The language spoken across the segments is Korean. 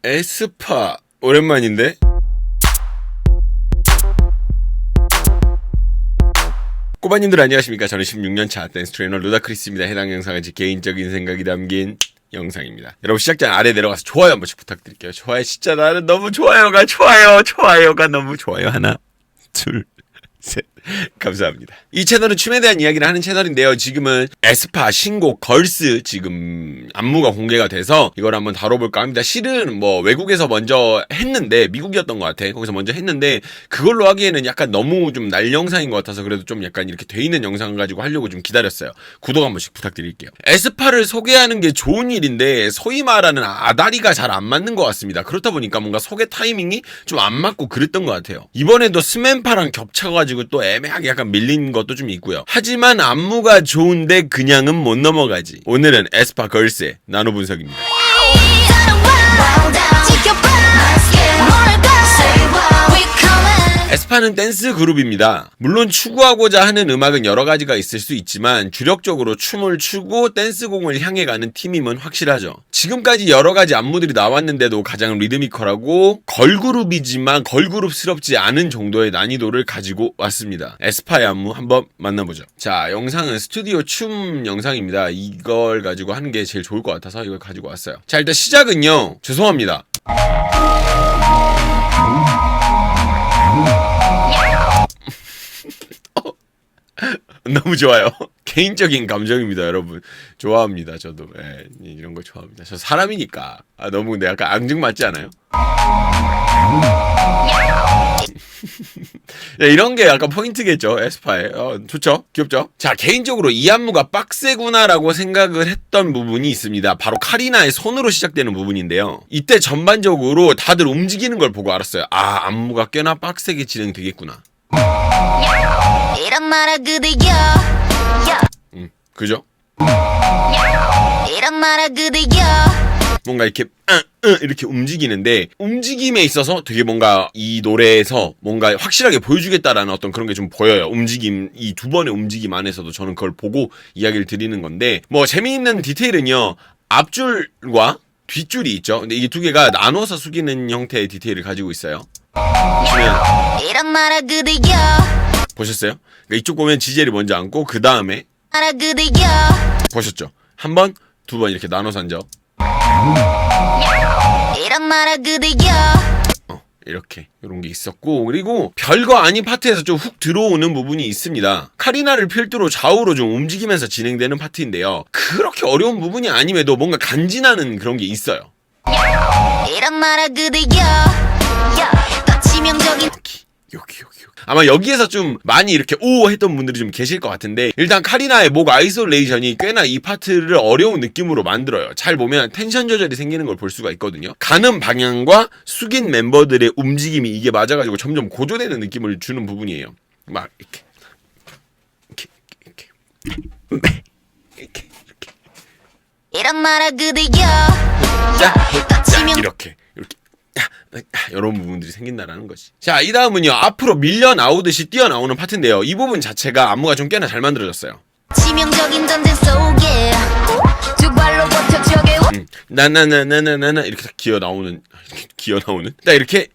에스파 오랜만인데? 꼬바님들 안녕하십니까. 저는 16년차 댄스 트레이너 루다크리스입니다. 해당 영상은 제 개인적인 생각이 담긴 영상입니다. 여러분 시작전 아래 내려가서 좋아요 한 번씩 부탁드릴게요. 좋아요 진짜 나는 너무 좋아요가 너무 좋아요. 하나 둘 셋. 감사합니다. 이 채널은 춤에 대한 이야기를 하는 채널인데요. 지금은 에스파 신곡 걸스 지금 안무가 공개가 돼서 이걸 한번 다뤄볼까 합니다. 실은 뭐 외국에서 먼저 했는데 미국이었던 것 같아. 거기서 먼저 했는데 그걸로 하기에는 약간 너무 좀 날 영상인 것 같아서 그래도 좀 약간 이렇게 돼 있는 영상 가지고 하려고 좀 기다렸어요. 구독 한 번씩 부탁드릴게요. 에스파를 소개하는 게 좋은 일인데 소위 말하는 아다리가 잘 안 맞는 것 같습니다. 그렇다 보니까 뭔가 소개 타이밍이 좀 안 맞고 그랬던 것 같아요. 이번에도 스맨파랑 겹쳐가지고 또 애매하게 약간 밀린 것도 좀 있고요. 하지만 안무가 좋은데 그냥은 못 넘어가지. 오늘은 에스파 걸스의 나노 분석입니다. 에스파는 댄스 그룹입니다. 물론 추구하고자 하는 음악은 여러 가지가 있을 수 있지만 주력적으로 춤을 추고 댄스공을 향해 가는 팀임은 확실하죠. 지금까지 여러 가지 안무들이 나왔는데도 가장 리드미컬하고 걸그룹이지만 걸그룹스럽지 않은 정도의 난이도를 가지고 왔습니다. 에스파의 안무 한번 만나보죠. 자, 영상은 스튜디오 춤 영상입니다. 이걸 가지고 하는 게 제일 좋을 것 같아서 이걸 가지고 왔어요. 자, 일단 시작은요. 죄송합니다. 너무 좋아요. 개인적인 감정입니다, 여러분. 좋아합니다, 저도. 예, 이런 거 좋아합니다. 저 사람이니까. 너무 근데 약간 앙증맞지 않아요? 네, 이런 게 약간 포인트겠죠, 에스파에. 좋죠? 귀엽죠? 자, 개인적으로 이 안무가 빡세구나라고 생각을 했던 부분이 있습니다. 바로 카리나의 손으로 시작되는 부분인데요. 이때 전반적으로 다들 움직이는 걸 보고 알았어요. 아, 안무가 꽤나 빡세게 진행되겠구나. 이런 말아 그대여. 그죠? 이런 말아 그대여. 뭔가 이렇게 이렇게 움직이는데 움직임에 있어서 되게 뭔가 이 노래에서 뭔가 확실하게 보여주겠다라는 어떤 그런 게 좀 보여요. 움직임, 이 두 번의 움직임 안에서도 저는 그걸 보고 이야기를 드리는 건데, 뭐 재미있는 디테일은요, 앞줄과 뒷줄이 있죠. 근데 이 두 개가 나눠서 숙이는 형태의 디테일을 가지고 있어요. 보시면 이런 말아 그대여. 보셨어요? 그러니까 이쪽 보면 지젤이 먼저 앉고 그 다음에 보셨죠? 한 번, 두 번 이렇게 나눠서 앉아. 이렇게 이런 게 있었고, 그리고 별거 아닌 파트에서 좀 훅 들어오는 부분이 있습니다. 카리나를 필두로 좌우로 좀 움직이면서 진행되는 파트인데요. 그렇게 어려운 부분이 아님에도 뭔가 간지나는 그런 게 있어요. 여기. 아마 여기에서 좀 많이 이렇게 오 했던 분들이 좀 계실 것 같은데, 일단 카리나의 목 아이솔레이션이 꽤나 이 파트를 어려운 느낌으로 만들어요. 잘 보면 텐션 조절이 생기는 걸 볼 수가 있거든요. 가는 방향과 숙인 멤버들의 움직임이 이게 맞아가지고 점점 고조되는 느낌을 주는 부분이에요. 막 이렇게 이런 말아 그대여. 이렇게 이런 부분들이 생긴다라는 거지. 자, 이 다음은요, 앞으로 밀려 나오듯이 뛰어나오는 파트인데요. 이 부분 자체가 안무가 좀 꽤나 잘 만들어졌어요. 치명적인 전쟁 속에 두 발로 버텨줘게. 나나나나나나 이렇게 딱 기어 나오는 딱 이렇게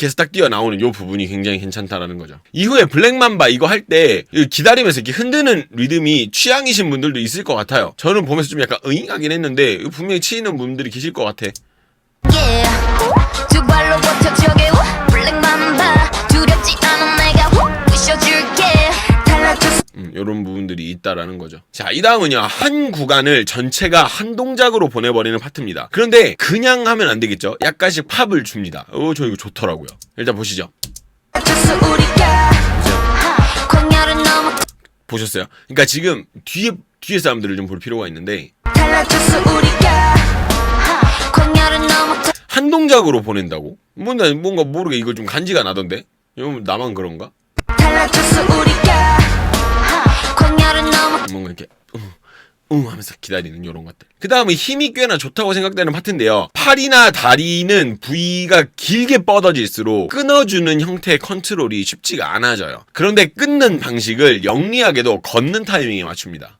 해서 딱 뛰어 나오는 요 부분이 굉장히 괜찮다라는 거죠. 이후에 블랙맘바 이거 할 때 기다리면서 이렇게 흔드는 리듬이 취향이신 분들도 있을 것 같아요. 저는 보면서 좀 약간 응잉하긴 했는데 분명히 치이는 분들이 계실 것 같아. 두 발로 버텨줘게. 블랙맘바 두렵지 않은 내가 부셔줄게. 요런 부분들이 있다라는 거죠. 자, 이 다음은요, 한 구간을 전체가 한 동작으로 보내버리는 파트입니다. 그런데 그냥 하면 안 되겠죠. 약간씩 팝을 줍니다. 저 이거 좋더라고요. 일단 보시죠. 보셨어요? 그러니까 지금 뒤에 사람들을 좀 볼 필요가 있는데, 한 동작으로 보낸다고? 뭔가 모르게 이걸 좀 간지가 나던데? 이건 나만 그런가? 뭔가 이렇게 하면서 기다리는 요런 것들. 그 다음에 힘이 꽤나 좋다고 생각되는 파트인데요. 팔이나 다리는 부위가 길게 뻗어질수록 끊어주는 형태의 컨트롤이 쉽지가 않아져요. 그런데 끊는 방식을 영리하게도 걷는 타이밍에 맞춥니다.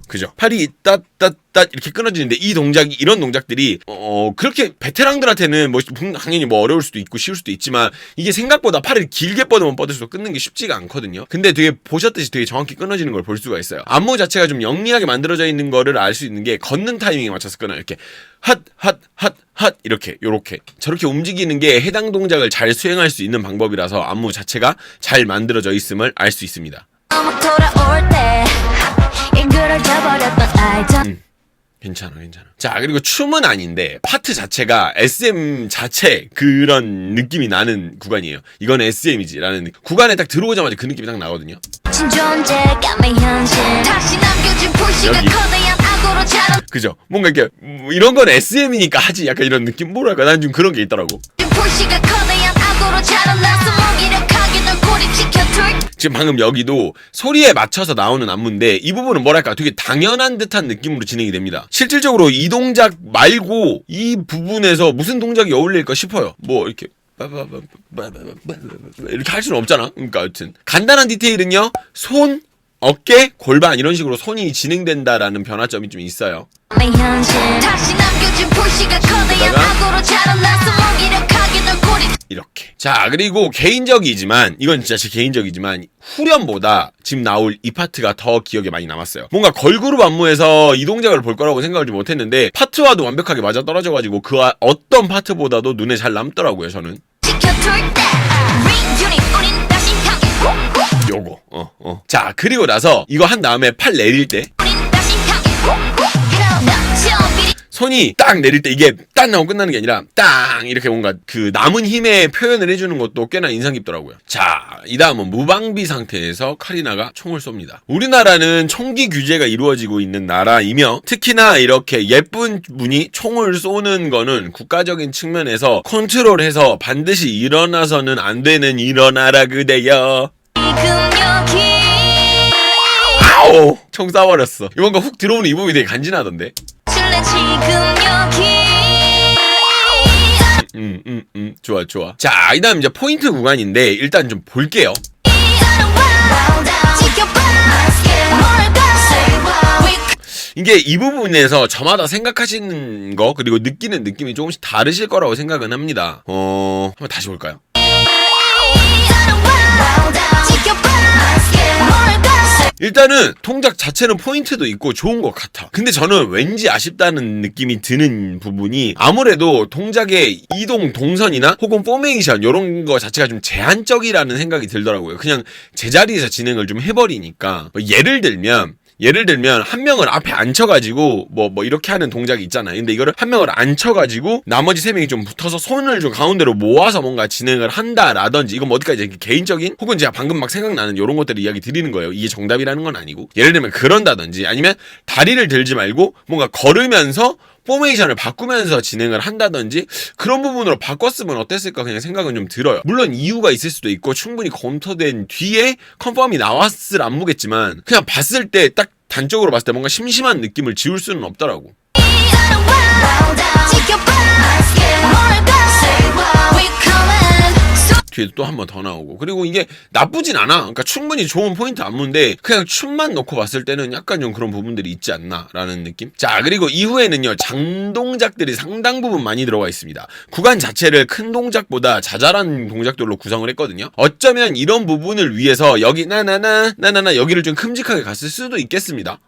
그죠? 팔이 따따따 이렇게 끊어지는데 이 동작이 이런 동작들이 그렇게 베테랑들한테는 뭐 당연히 뭐 어려울 수도 있고 쉬울 수도 있지만 이게 생각보다 팔을 길게 뻗으면 뻗을수록 끊는 게 쉽지가 않거든요. 근데 되게 보셨듯이 되게 정확히 끊어지는 걸 볼 수가 있어요. 안무 자체가 좀 영리하게 만들어져 있는 거를 알 수 있는 게 걷는 타이밍에 맞춰서 끊어요. 이렇게 핫 이렇게 요렇게 저렇게 움직이는 게 해당 동작을 잘 수행할 수 있는 방법이라서 안무 자체가 잘 만들어져 있음을 알 수 있습니다. 괜찮아. 자, 그리고 춤은 아닌데 파트 자체가 SM 자체 그런 느낌이 나는 구간이에요. 이건 SM이지라는 구간에 딱 들어오자마자 그 느낌이 딱 나거든요. 여기. 그죠? 뭔가 이렇게 이런 건 SM이니까 하지 약간 이런 느낌 뭐랄까 난 좀 그런 게 있더라고. 지금 방금 여기도 소리에 맞춰서 나오는 안무인데 이 부분은 뭐랄까 되게 당연한 듯한 느낌으로 진행이 됩니다. 실질적으로 이 동작 말고 이 부분에서 무슨 동작이 어울릴까 싶어요. 뭐 이렇게 이렇게 할 수는 없잖아. 그러니까 여튼 간단한 디테일은요. 손, 어깨, 골반 이런 식으로 손이 진행된다라는 변화점이 좀 있어요. 이렇게. 자, 그리고 개인적이지만 이건 진짜 제 개인적이지만 후렴보다 지금 나올 이 파트가 더 기억에 많이 남았어요. 뭔가 걸그룹 안무에서 이 동작을 볼 거라고 생각을 좀 못했는데 파트와도 완벽하게 맞아 떨어져가지고 그 어떤 파트보다도 눈에 잘 남더라고요. 저는 요거 자, 그리고 나서 이거 한 다음에 팔 내릴 때 손이 딱 내릴 때 이게 딱 나오고 끝나는 게 아니라 딱 이렇게 뭔가 그 남은 힘의 표현을 해주는 것도 꽤나 인상 깊더라고요. 자, 이 다음은 무방비 상태에서 카리나가 총을 쏩니다. 우리나라는 총기 규제가 이루어지고 있는 나라이며 특히나 이렇게 예쁜 분이 총을 쏘는 거는 국가적인 측면에서 컨트롤해서 반드시 일어나서는 안 되는 일어나라 그대여. 아오! 총 쏴버렸어. 뭔가 훅 들어오는 이 부분이 되게 간지나던데. 좋아. 자, 이 다음 이제 포인트 구간인데 일단 좀 볼게요. 이게 이 부분에서 저마다 생각하시는 거 그리고 느끼는 느낌이 조금씩 다르실 거라고 생각은 합니다. 한번 다시 볼까요? 일단은 동작 자체는 포인트도 있고 좋은 것 같아. 근데 저는 왠지 아쉽다는 느낌이 드는 부분이 아무래도 동작의 이동 동선이나 혹은 포메이션 이런 거 자체가 좀 제한적이라는 생각이 들더라고요. 그냥 제자리에서 진행을 좀 해버리니까 예를 들면 한 명을 앞에 앉혀가지고 뭐 이렇게 하는 동작이 있잖아요. 근데 이거를 한 명을 앉혀가지고 나머지 세 명이 좀 붙어서 손을 좀 가운데로 모아서 뭔가 진행을 한다라든지 이건 뭐 어디까지 개인적인 혹은 제가 방금 막 생각나는 이런 것들을 이야기 드리는 거예요. 이게 정답이라는 건 아니고 예를 들면 그런다든지 아니면 다리를 들지 말고 뭔가 걸으면서 포메이션을 바꾸면서 진행을 한다든지 그런 부분으로 바꿨으면 어땠을까 그냥 생각은 좀 들어요. 물론 이유가 있을 수도 있고 충분히 검토된 뒤에 컨펌이 나왔을 안무겠지만 그냥 봤을 때 딱 단적으로 봤을 때 뭔가 심심한 느낌을 지울 수는 없더라고. 뒤에도 또 한 번 더 나오고 그리고 이게 나쁘진 않아. 그러니까 충분히 좋은 포인트 안무인데 그냥 춤만 놓고 봤을 때는 약간 좀 그런 부분들이 있지 않나 라는 느낌. 자, 그리고 이후에는요 장동작들이 상당 부분 많이 들어가 있습니다. 구간 자체를 큰 동작보다 자잘한 동작들로 구성을 했거든요. 어쩌면 이런 부분을 위해서 여기 나나나 여기를 좀 큼직하게 갔을 수도 있겠습니다.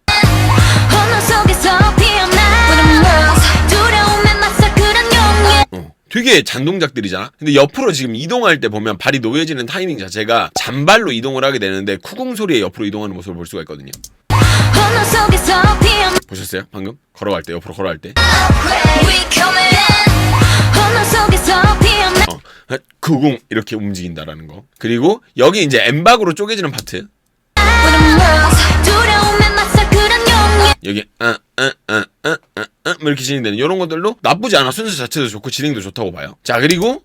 되게 잔동작들이잖아. 근데 옆으로 지금 이동할 때 보면 발이 놓여지는 타이밍 자체가 잔발로 이동을 하게 되는데 쿠궁 소리에 옆으로 이동하는 모습을 볼 수가 있거든요. 보셨어요? 방금? 걸어갈 때 옆으로 걸어갈 때 쿠궁 이렇게 움직인다라는 거. 그리고 여기 이제 엠박으로 쪼개지는 파트 여기 뭐 이렇게 진행되는 이런 것들도 나쁘지 않아. 순서 자체도 좋고 진행도 좋다고 봐요. 자, 그리고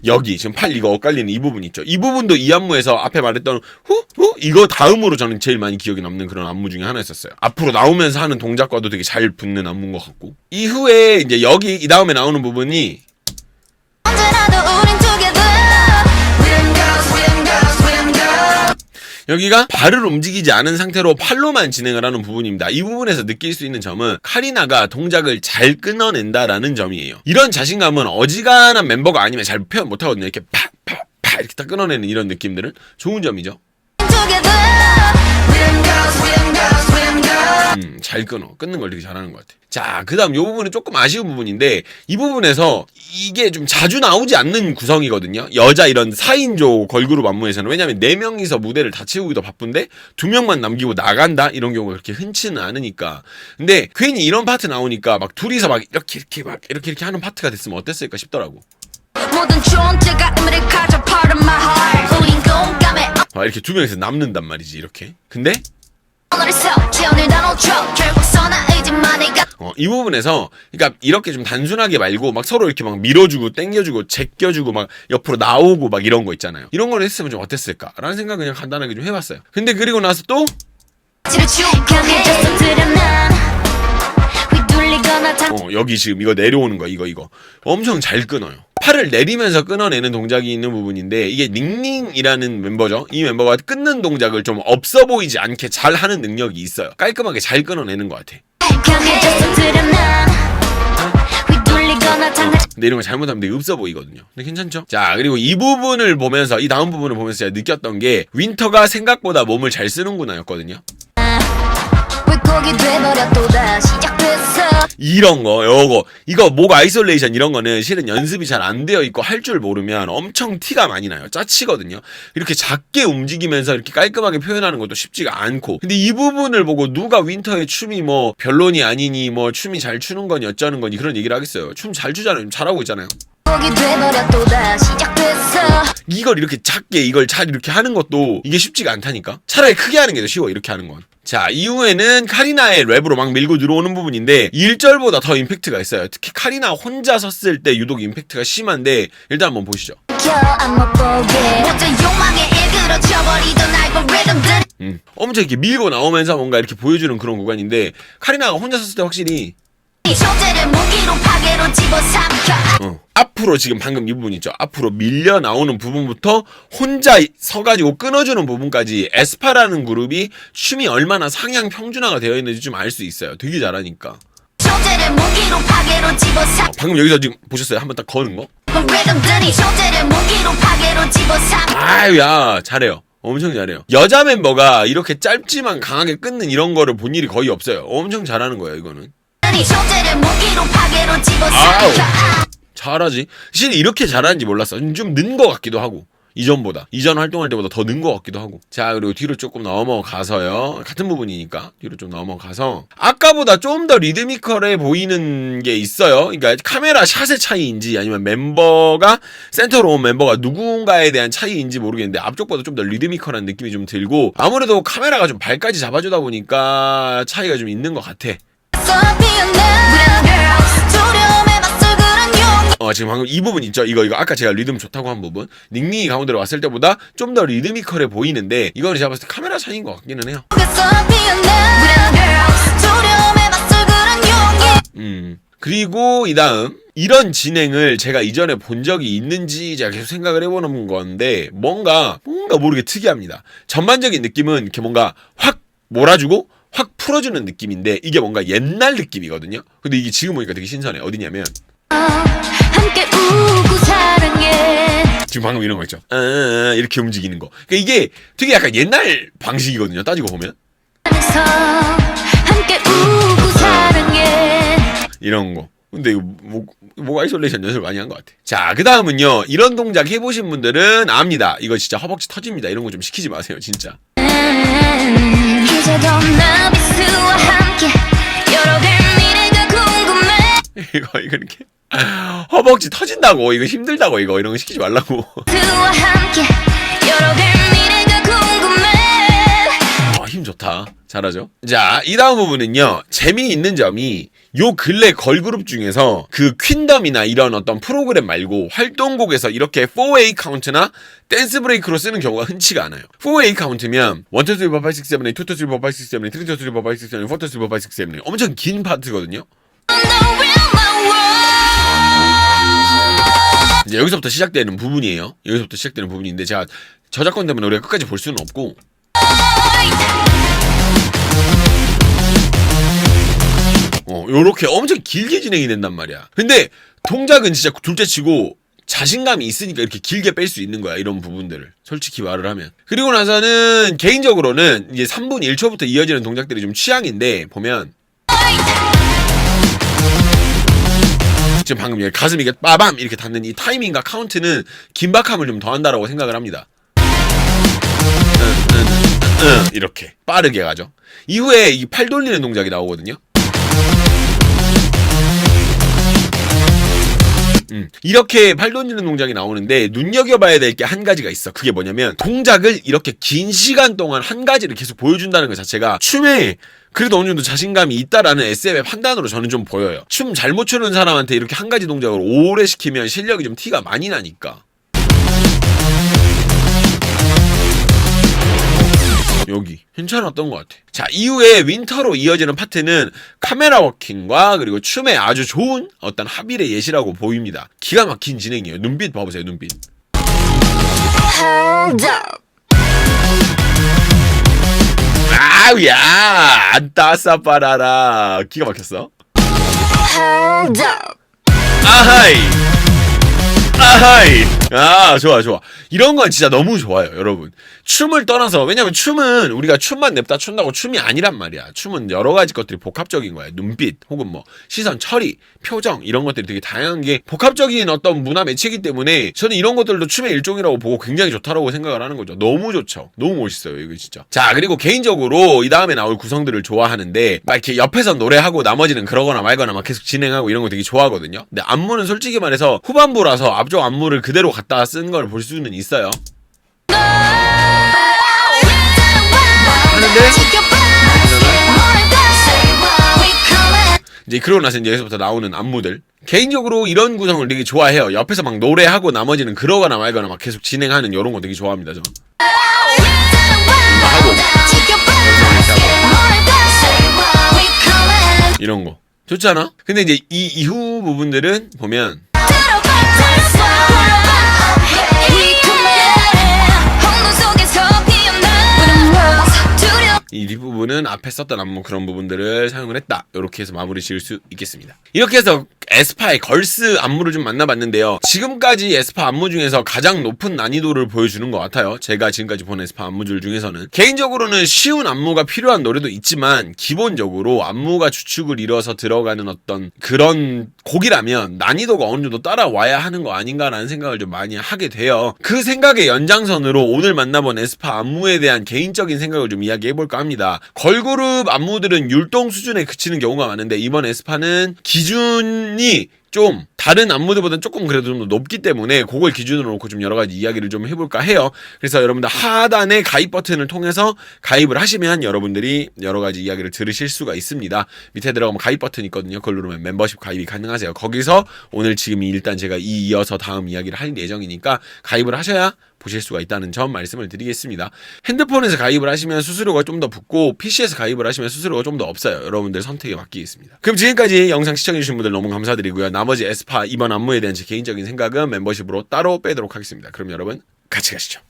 여기 지금 팔 이거 엇갈리는 이 부분 있죠. 이 부분도 이 안무에서 앞에 말했던 후 이거 다음으로 저는 제일 많이 기억에 남는 그런 안무 중에 하나였었어요. 앞으로 나오면서 하는 동작과도 되게 잘 붙는 안무인 것 같고 이후에 이제 여기 이 다음에 나오는 부분이 여기가 발을 움직이지 않은 상태로 팔로만 진행을 하는 부분입니다. 이 부분에서 느낄 수 있는 점은 카리나가 동작을 잘 끊어낸다라는 점이에요. 이런 자신감은 어지간한 멤버가 아니면 잘 표현 못하거든요. 이렇게 팍팍팍 이렇게 딱 끊어내는 이런 느낌들은 좋은 점이죠. 잘 끊는 걸 되게 잘하는 것 같아. 자, 그 다음 이 부분은 조금 아쉬운 부분인데, 이 부분에서 이게 좀 자주 나오지 않는 구성이거든요. 여자 이런 4인조 걸그룹 안무에서는. 왜냐면 4명이서 무대를 다 채우기도 바쁜데 2명만 남기고 나간다? 이런 경우가 그렇게 흔치는 않으니까. 근데 괜히 이런 파트 나오니까 막 둘이서 막 이렇게 하는 파트가 됐으면 어땠을까 싶더라고. 이렇게 2명이서 남는단 말이지, 이렇게. 근데 이 부분에서 그러니까 이렇게 좀 단순하게 말고 막 서로 이렇게 막 밀어주고 땡겨주고 제껴주고 막 옆으로 나오고 막 이런 거 있잖아요. 이런 걸 했으면 좀 어땠을까라는 생각 그냥 간단하게 좀 해봤어요. 근데 그리고 나서 또 여기 지금 이거 내려오는 거 이거 엄청 잘 끊어요. 팔을 내리면서 끊어내는 동작이 있는 부분인데, 이게 닝닝이라는 멤버죠. 이 멤버가 끊는 동작을 좀 없어 보이지 않게 잘 하는 능력이 있어요. 깔끔하게 잘 끊어내는 것 같아. 근데 이런 거 잘못하면 되게 없어 보이거든요. 근데 괜찮죠? 자, 그리고 이 부분을 보면서, 이 다음 부분을 보면서 제가 느꼈던 게 윈터가 생각보다 몸을 잘 쓰는구나 였거든요. 이런 거, 이거 목 아이솔레이션 이런 거는 실은 연습이 잘 안 되어 있고 할 줄 모르면 엄청 티가 많이 나요. 짜치거든요. 이렇게 작게 움직이면서 이렇게 깔끔하게 표현하는 것도 쉽지가 않고. 근데 이 부분을 보고 누가 윈터의 춤이 뭐 별로니 아니니 뭐 춤이 잘 추는 거니 어쩌는 거니 그런 얘기를 하겠어요. 춤 잘 추잖아요. 잘하고 있잖아요. 이걸 이렇게 작게 이걸 잘 이렇게 하는 것도 이게 쉽지가 않다니까. 차라리 크게 하는 게 더 쉬워, 이렇게 하는 건. 자, 이후에는 카리나의 랩으로 막 밀고 들어오는 부분인데 1절보다 더 임팩트가 있어요. 특히 카리나 혼자 섰을 때 유독 임팩트가 심한데, 일단 한번 보시죠. 엄청 이렇게 밀고 나오면서 뭔가 이렇게 보여주는 그런 구간인데, 카리나가 혼자 섰을 때 확실히 앞으로 지금 방금 이 부분 있죠. 앞으로 밀려 나오는 부분부터 혼자 서가지고 끊어주는 부분까지 에스파라는 그룹이 춤이 얼마나 상향 평준화가 되어 있는지 좀 알 수 있어요. 되게 잘하니까. 방금 여기서 지금 보셨어요? 한번 딱 거는 거? 아유, 야, 잘해요. 엄청 잘해요. 여자 멤버가 이렇게 짧지만 강하게 끊는 이런 거를 본 일이 거의 없어요. 엄청 잘하는 거예요, 이거는. 아우, 잘하지. 사실 이렇게 잘하는지 몰랐어. 좀 는 것 같기도 하고, 이전보다, 이전 활동할 때보다 더 는 것 같기도 하고. 자, 그리고 뒤로 조금 넘어가서요. 같은 부분이니까 뒤로 좀 넘어가서 아까보다 좀 더 리드미컬해 보이는 게 있어요. 그러니까 카메라 샷의 차이인지 아니면 멤버가 센터로 온 멤버가 누군가에 대한 차이인지 모르겠는데, 앞쪽보다 좀 더 리드미컬한 느낌이 좀 들고, 아무래도 카메라가 좀 발까지 잡아주다 보니까 차이가 좀 있는 것 같아. 지금 방금 이 부분 있죠? 이거 아까 제가 리듬 좋다고 한 부분, 닝닝이 가운데로 왔을 때보다 좀 더 리드미컬해 보이는데, 이거는 제가 봤을 때 카메라 차이인 것 같기는 해요. 그리고 이 다음, 이런 진행을 제가 이전에 본 적이 있는지 제가 계속 생각을 해보는 건데, 뭔가 모르게 특이합니다. 전반적인 느낌은 이렇게 뭔가 확 몰아주고 확 풀어주는 느낌인데, 이게 뭔가 옛날 느낌이거든요. 근데 이게 지금 보니까 되게 신선해. 어디냐면 함께 우고 사랑해. 지금 방금 이런 거 있죠. 이렇게 움직이는 거. 그러니까 이게 되게 약간 옛날 방식이거든요. 따지고 보면. 함께 우고 사랑해. 이런 거. 근데 이거 목 아이솔레이션 연습을 많이 한 것 같아. 자, 그 다음은요. 이런 동작 해보신 분들은 압니다. 이거 진짜 허벅지 터집니다. 이런 거 좀 시키지 마세요, 진짜. 이거 이렇게 허벅지 터진다고, 이거 힘들다고, 이런 거 시키지 말라고. 힘 좋다. 잘하죠? 자, 이 다음 부분은요, 재미있는 점이 요 근래 걸그룹 중에서 그 퀸덤이나 이런 어떤 프로그램 말고 활동곡에서 이렇게 4A 카운트나 댄스 브레이크로 쓰는 경우가 흔치가 않아요. 4A 카운트면 1, 2, 3, 4, 5, 6, 7, 8, 2, 2, 3, 4, 5, 6, 7, 8, 3, 2, 3, 4, 5, 6, 7, 8, 4, 2, 3, 4, 5, 6, 7, 8 엄청 긴 파트거든요. 이제 여기서부터 시작되는 부분이에요. 여기서부터 시작되는 부분인데, 제가 저작권 때문에 우리가 끝까지 볼 수는 없고, 요렇게 엄청 길게 진행이 된단 말이야. 근데 동작은 진짜 둘째 치고 자신감이 있으니까 이렇게 길게 뺄 수 있는 거야. 이런 부분들을 솔직히 말을 하면. 그리고 나서는 개인적으로는 이제 3분 1초부터 이어지는 동작들이 좀 취향인데, 보면 지금 방금 여기 가슴이 이게 빠밤 이렇게 닿는 이 타이밍과 카운트는 긴박함을 좀 더한다라고 생각을 합니다. 이렇게 빠르게 가죠. 이후에 이 팔 돌리는 동작이 나오거든요. 이렇게 팔 돌리는 동작이 나오는데 눈여겨봐야 될 게 한 가지가 있어. 그게 뭐냐면 동작을 이렇게 긴 시간 동안 한 가지를 계속 보여준다는 것 자체가 춤에 그래도 어느 정도 자신감이 있다라는 SM의 판단으로 저는 좀 보여요. 춤 잘못 추는 사람한테 이렇게 한 가지 동작을 오래 시키면 실력이 좀 티가 많이 나니까. 여기 괜찮았던 것 같아. 자, 이후에 윈터로 이어지는 파트는 카메라 워킹과 그리고 춤에 아주 좋은 어떤 합일의 예시라고 보입니다. 기가 막힌 진행이에요. 눈빛 봐보세요. 눈빛. 아우야 안따싸 빠라라. 기가 막혔어. 아하이 아하이. 아, 좋아. 이런 건 진짜 너무 좋아요, 여러분. 춤을 떠나서, 왜냐면 춤은 우리가 춤만 냅다 춘다고 춤이 아니란 말이야. 춤은 여러 가지 것들이 복합적인 거야. 눈빛, 혹은 뭐, 시선 처리, 표정, 이런 것들이 되게 다양한 게 복합적인 어떤 문화 매체이기 때문에 저는 이런 것들도 춤의 일종이라고 보고 굉장히 좋다라고 생각을 하는 거죠. 너무 좋죠. 너무 멋있어요, 이거 진짜. 자, 그리고 개인적으로 이 다음에 나올 구성들을 좋아하는데, 막 이렇게 옆에서 노래하고 나머지는 그러거나 말거나 막 계속 진행하고 이런 거 되게 좋아하거든요. 근데 안무는 솔직히 말해서 후반부라서 앞쪽 안무를 그대로 갖다 쓴 걸 볼 수는 있어요. 하는데 이제 그러고 나서 이제 여기서부터 나오는 안무들, 개인적으로 이런 구성을 되게 좋아해요. 옆에서 막 노래하고 나머지는 그러거나 말거나 막 계속 진행하는 이런 거 되게 좋아합니다. 저 하고 이런 거 좋잖아. 근데 이제 이 이후 부분들은 보면 이 뒷부분은 앞에 썼던 안무 그런 부분들을 사용을 했다. 이렇게 해서 마무리 지을 수 있겠습니다. 이렇게 해서 에스파의 걸스 안무를 좀 만나봤는데요. 지금까지 에스파 안무 중에서 가장 높은 난이도를 보여주는 것 같아요. 제가 지금까지 본 에스파 안무들 중에서는. 개인적으로는 쉬운 안무가 필요한 노래도 있지만 기본적으로 안무가 주축을 이뤄서 들어가는 어떤 그런 곡이라면 난이도가 어느 정도 따라와야 하는 거 아닌가라는 생각을 좀 많이 하게 돼요. 그 생각의 연장선으로 오늘 만나본 에스파 안무에 대한 개인적인 생각을 좀 이야기해볼까 합니다. 걸그룹 안무들은 율동 수준에 그치는 경우가 많은데 이번 에스파는 기준이 좀 다른 안무들보다는 조금 그래도 좀 더 높기 때문에 그걸 기준으로 놓고 좀 여러 가지 이야기를 좀 해볼까 해요. 그래서 여러분들 하단의 가입 버튼을 통해서 가입을 하시면 여러분들이 여러 가지 이야기를 들으실 수가 있습니다. 밑에 들어가면 가입 버튼 있거든요. 그걸 누르면 멤버십 가입이 가능하세요. 거기서 오늘 지금 일단 제가 이어서 다음 이야기를 할 예정이니까 가입을 하셔야 보실 수가 있다는 점 말씀을 드리겠습니다. 핸드폰에서 가입을 하시면 수수료가 좀 더 붙고 PC에서 가입을 하시면 수수료가 좀 더 없어요. 여러분들 선택에 맡기겠습니다. 그럼 지금까지 영상 시청해주신 분들 너무 감사드리고요. 나머지 에스파 이번 안무에 대한 제 개인적인 생각은 멤버십으로 따로 빼도록 하겠습니다. 그럼 여러분 같이 가시죠.